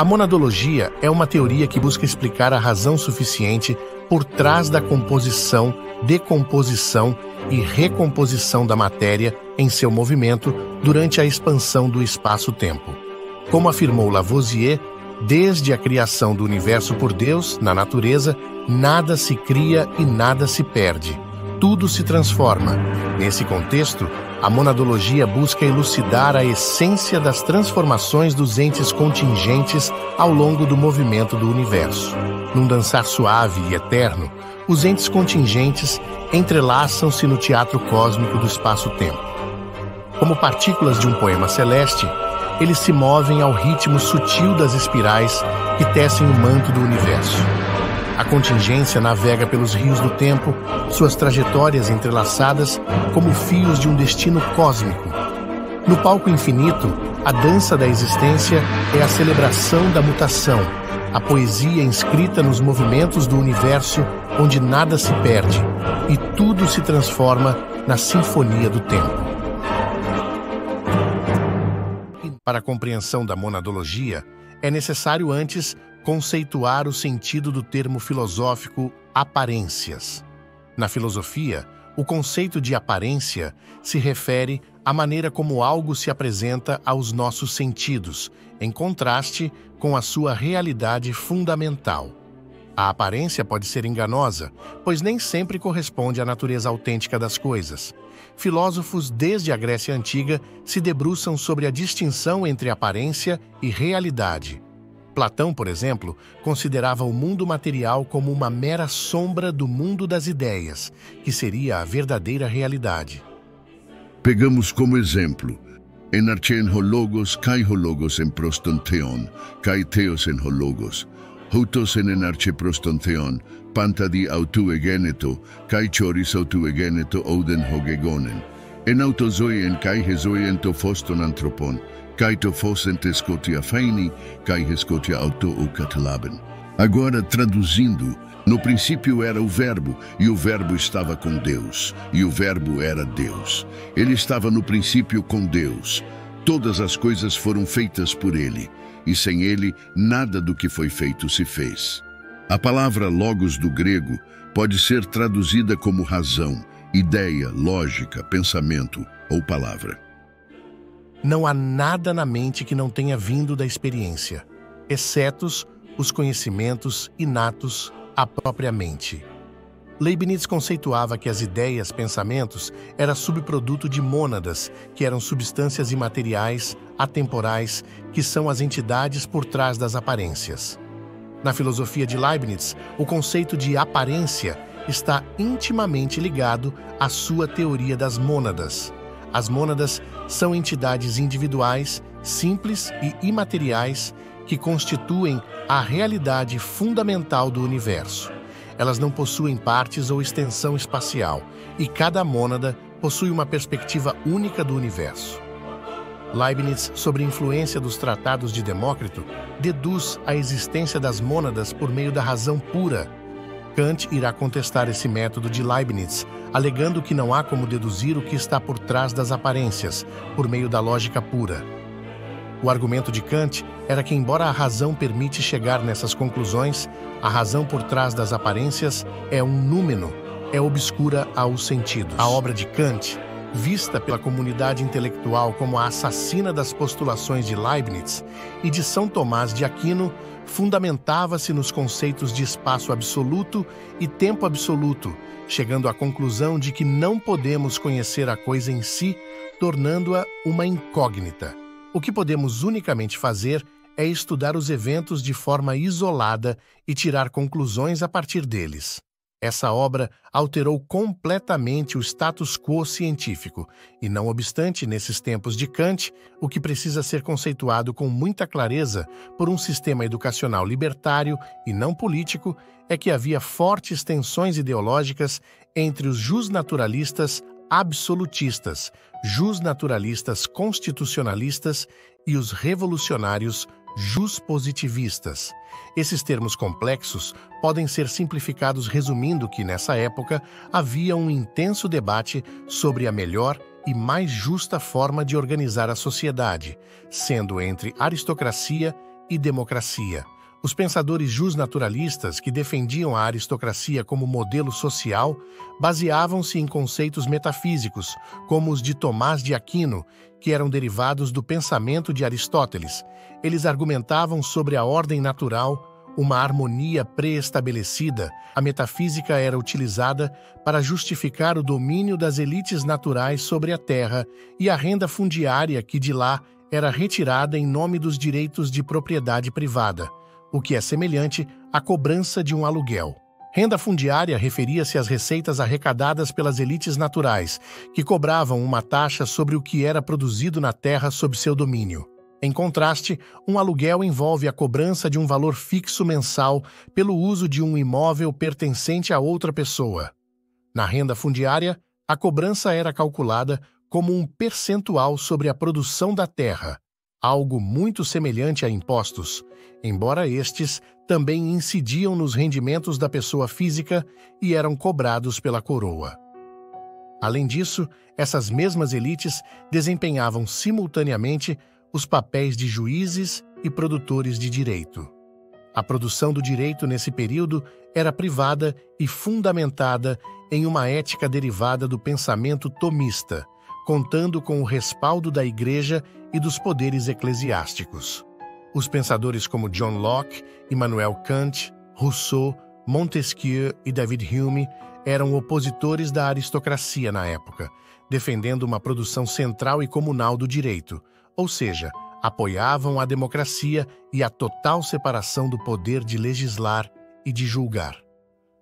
A monadologia é uma teoria que busca explicar a razão suficiente por trás da composição, decomposição e recomposição da matéria em seu movimento durante a expansão do espaço-tempo. Como afirmou Lavoisier, desde a criação do universo por Deus, na natureza, nada se cria e nada se perde. Tudo se transforma. Nesse contexto, a monadologia busca elucidar a essência das transformações dos entes contingentes ao longo do movimento do universo. Num dançar suave e eterno, os entes contingentes entrelaçam-se no teatro cósmico do espaço-tempo. Como partículas de um poema celeste, eles se movem ao ritmo sutil das espirais que tecem o manto do universo. A contingência navega pelos rios do tempo, suas trajetórias entrelaçadas como fios de um destino cósmico. No palco infinito, a dança da existência é a celebração da mutação, a poesia inscrita nos movimentos do universo onde nada se perde e tudo se transforma na sinfonia do tempo. Para a compreensão da monadologia, é necessário antes conceituar o sentido do termo filosófico aparências. Na filosofia, o conceito de aparência se refere à maneira como algo se apresenta aos nossos sentidos, em contraste com a sua realidade fundamental. A aparência pode ser enganosa, pois nem sempre corresponde à natureza autêntica das coisas. Filósofos desde a Grécia Antiga se debruçam sobre a distinção entre aparência e realidade. Platão, por exemplo, considerava o mundo material como uma mera sombra do mundo das ideias, que seria a verdadeira realidade. Pegamos como exemplo, enarchen ho logos kai ho logos en proston theon, kai theos en ho logos, houtos en enarche proston theon, panta di autu egeneto, kai choris autu egeneto oden hogegonen, en autozoien kai hezoien to foston anthropon, kai to fosentes kotia faini, kai rescotia auto o catalaben. Agora, traduzindo, no princípio era o Verbo, e o Verbo estava com Deus, e o Verbo era Deus. Ele estava no princípio com Deus. Todas as coisas foram feitas por ele, e sem ele, nada do que foi feito se fez. A palavra logos do grego pode ser traduzida como razão, ideia, lógica, pensamento ou palavra. Não há nada na mente que não tenha vindo da experiência, exceto os conhecimentos inatos à própria mente. Leibniz conceituava que as ideias, pensamentos, eram subproduto de mônadas, que eram substâncias imateriais, atemporais, que são as entidades por trás das aparências. Na filosofia de Leibniz, o conceito de aparência está intimamente ligado à sua teoria das mônadas. As mônadas são entidades individuais, simples e imateriais que constituem a realidade fundamental do universo. Elas não possuem partes ou extensão espacial, e cada mônada possui uma perspectiva única do universo. Leibniz, sob influência dos tratados de Demócrito, deduz a existência das mônadas por meio da razão pura. Kant irá contestar esse método de Leibniz, alegando que não há como deduzir o que está por trás das aparências, por meio da lógica pura. O argumento de Kant era que, embora a razão permite chegar nessas conclusões, a razão por trás das aparências é um númeno, é obscura aos sentidos. A obra de Kant, vista pela comunidade intelectual como a assassina das postulações de Leibniz e de São Tomás de Aquino, fundamentava-se nos conceitos de espaço absoluto e tempo absoluto, chegando à conclusão de que não podemos conhecer a coisa em si, tornando-a uma incógnita. O que podemos unicamente fazer é estudar os eventos de forma isolada e tirar conclusões a partir deles. Essa obra alterou completamente o status quo científico, e não obstante, nesses tempos de Kant, o que precisa ser conceituado com muita clareza por um sistema educacional libertário e não político é que havia fortes tensões ideológicas entre os jusnaturalistas absolutistas, jusnaturalistas constitucionalistas e os revolucionários juspositivistas. Esses termos complexos podem ser simplificados resumindo que, nessa época, havia um intenso debate sobre a melhor e mais justa forma de organizar a sociedade, sendo entre aristocracia e democracia. Os pensadores justnaturalistas, que defendiam a aristocracia como modelo social, baseavam-se em conceitos metafísicos, como os de Tomás de Aquino, que eram derivados do pensamento de Aristóteles. Eles argumentavam sobre a ordem natural, uma harmonia pré-estabelecida. A metafísica era utilizada para justificar o domínio das elites naturais sobre a terra e a renda fundiária que de lá era retirada em nome dos direitos de propriedade privada, o que é semelhante à cobrança de um aluguel. Renda fundiária referia-se às receitas arrecadadas pelas elites naturais, que cobravam uma taxa sobre o que era produzido na terra sob seu domínio. Em contraste, um aluguel envolve a cobrança de um valor fixo mensal pelo uso de um imóvel pertencente a outra pessoa. Na renda fundiária, a cobrança era calculada como um percentual sobre a produção da terra, algo muito semelhante a impostos, embora estes também incidiam nos rendimentos da pessoa física e eram cobrados pela coroa. Além disso, essas mesmas elites desempenhavam simultaneamente os papéis de juízes e produtores de direito. A produção do direito nesse período era privada e fundamentada em uma ética derivada do pensamento tomista, contando com o respaldo da Igreja e dos poderes eclesiásticos. Os pensadores como John Locke, Immanuel Kant, Rousseau, Montesquieu e David Hume eram opositores da aristocracia na época, defendendo uma produção central e comunal do direito, ou seja, apoiavam a democracia e a total separação do poder de legislar e de julgar.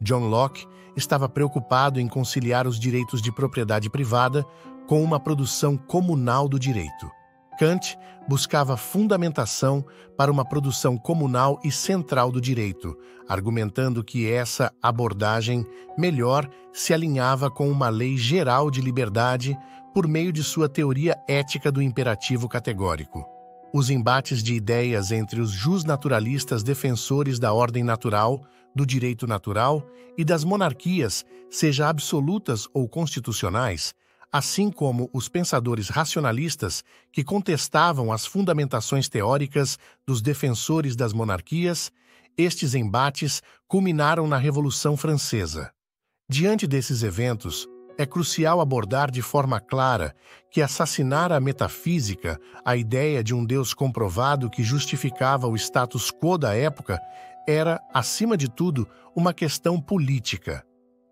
John Locke estava preocupado em conciliar os direitos de propriedade privada com uma produção comunal do direito. Kant buscava fundamentação para uma produção comunal e central do direito, argumentando que essa abordagem melhor se alinhava com uma lei geral de liberdade por meio de sua teoria ética do imperativo categórico. Os embates de ideias entre os justnaturalistas defensores da ordem natural, do direito natural e das monarquias, seja absolutas ou constitucionais, assim como os pensadores racionalistas que contestavam as fundamentações teóricas dos defensores das monarquias, estes embates culminaram na Revolução Francesa. Diante desses eventos, é crucial abordar de forma clara que assassinar a metafísica, a ideia de um Deus comprovado que justificava o status quo da época, era, acima de tudo, uma questão política.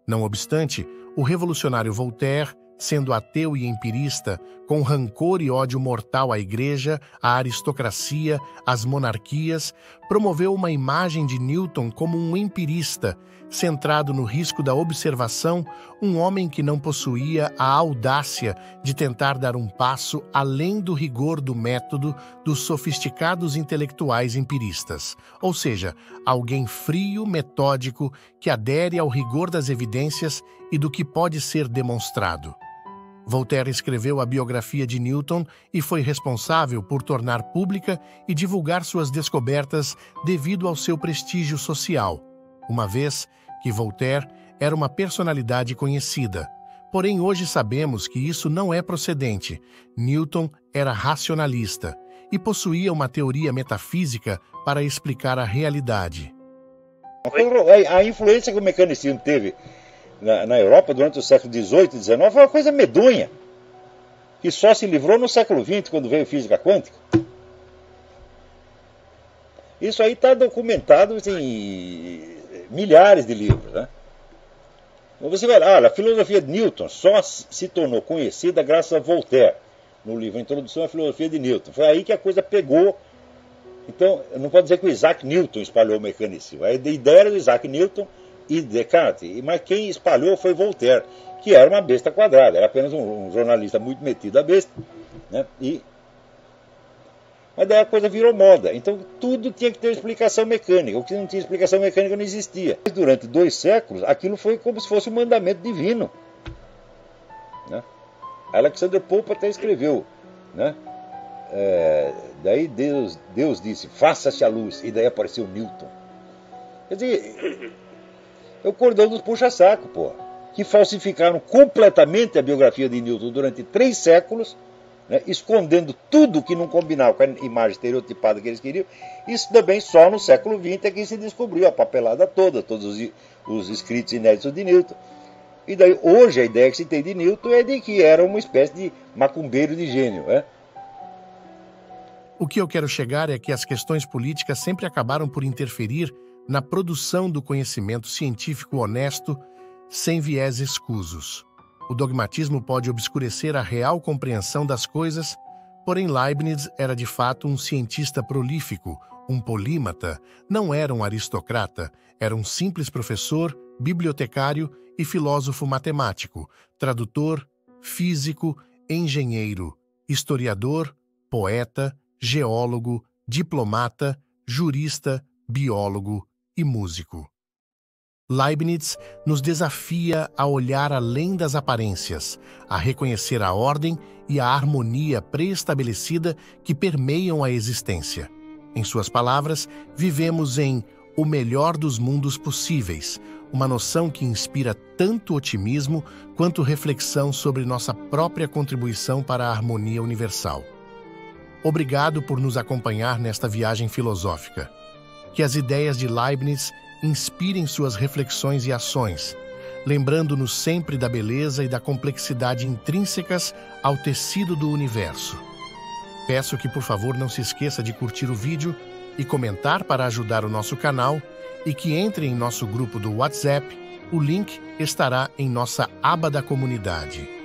Não obstante, o revolucionário Voltaire, sendo ateu e empirista, com rancor e ódio mortal à Igreja, à aristocracia, às monarquias, promoveu uma imagem de Newton como um empirista, centrado no risco da observação, um homem que não possuía a audácia de tentar dar um passo além do rigor do método dos sofisticados intelectuais empiristas, ou seja, alguém frio, metódico, que adere ao rigor das evidências e do que pode ser demonstrado. Voltaire escreveu a biografia de Newton e foi responsável por tornar pública e divulgar suas descobertas devido ao seu prestígio social, uma vez que Voltaire era uma personalidade conhecida. Porém, hoje sabemos que isso não é procedente. Newton era racionalista e possuía uma teoria metafísica para explicar a realidade. A influência que o mecanicismo teve na Europa durante o século XVIII e XIX foi uma coisa medonha, que só se livrou no século XX, quando veio a física quântica. Isso aí está documentado em milhares de livros, né? Você vai lá, a filosofia de Newton só se tornou conhecida graças a Voltaire, no livro Introdução à Filosofia de Newton. Foi aí que a coisa pegou. Então, não pode dizer que o Isaac Newton espalhou o mecanicismo. A ideia era do Isaac Newton e Descartes, mas quem espalhou foi Voltaire, que era uma besta quadrada, era apenas um jornalista muito metido a besta, né? Mas daí a coisa virou moda, então tudo tinha que ter explicação mecânica, o que não tinha explicação mecânica não existia. Durante 2 séculos, aquilo foi como se fosse um mandamento divino, né? Alexander Pope até escreveu, né? Daí Deus disse, faça-se a luz, e daí apareceu Newton. Quer dizer, é o cordão dos puxa-saco, porra, que falsificaram completamente a biografia de Newton durante 3 séculos, né, escondendo tudo que não combinava com a imagem estereotipada que eles queriam. Isso também só no século XX é que se descobriu a papelada toda, todos os escritos inéditos de Newton. E daí, hoje, a ideia que se tem de Newton é de que era uma espécie de macumbeiro de gênio, né? O que eu quero chegar é que as questões políticas sempre acabaram por interferir na produção do conhecimento científico honesto, sem viés escusos. O dogmatismo pode obscurecer a real compreensão das coisas, porém Leibniz era de fato um cientista prolífico, um polímata, não era um aristocrata, era um simples professor, bibliotecário e filósofo matemático, tradutor, físico, engenheiro, historiador, poeta, geólogo, diplomata, jurista, biólogo e músico. Leibniz nos desafia a olhar além das aparências, a reconhecer a ordem e a harmonia pré-estabelecida que permeiam a existência. Em suas palavras, vivemos em o melhor dos mundos possíveis, uma noção que inspira tanto otimismo quanto reflexão sobre nossa própria contribuição para a harmonia universal. Obrigado por nos acompanhar nesta viagem filosófica. Que as ideias de Leibniz inspirem suas reflexões e ações, lembrando-nos sempre da beleza e da complexidade intrínsecas ao tecido do universo. Peço que, por favor, não se esqueça de curtir o vídeo e comentar para ajudar o nosso canal e que entre em nosso grupo do WhatsApp. O link estará em nossa aba da comunidade.